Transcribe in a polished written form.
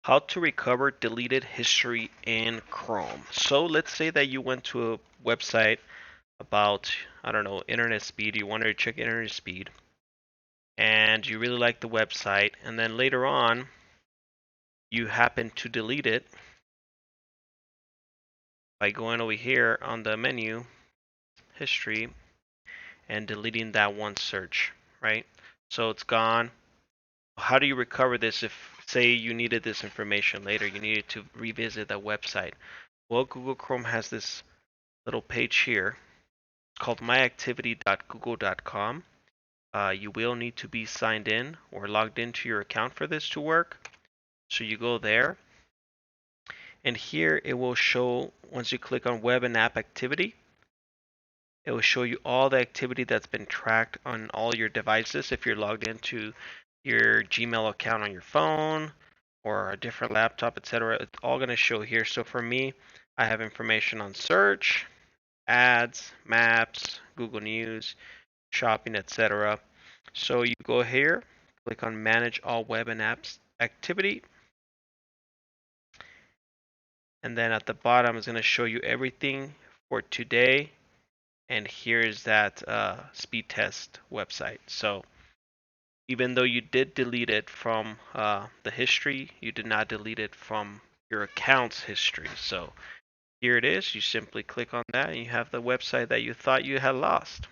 How to recover deleted history in Chrome. So let's say that you went to a website about, I don't know, internet speed. You wanted to check internet speed and you really like the website, and then later on you happen to delete it by going over here on the menu, history, and deleting that one search, right? So it's gone. How do you recover this if, say, you needed this information later, you needed to revisit that website? Well, Google Chrome has this little page here called myactivity.google.com. You will need to be signed in or logged into your account for this to work. So you go there, and here it will show, once you click on web and app activity, it will show you all the activity that's been tracked on all your devices. If you're logged into your Gmail account on your phone or a different laptop, etc., it's all going to show here. So for me, I have information on search, ads, maps, Google News, shopping, etc. So you go here, click on manage all web and apps activity, and then at the bottom is going to show you everything for today, and here's that speed test website. So even though you did delete it from the history, you did not delete it from your account's history. So here it is. You simply click on that and you have the website that you thought you had lost.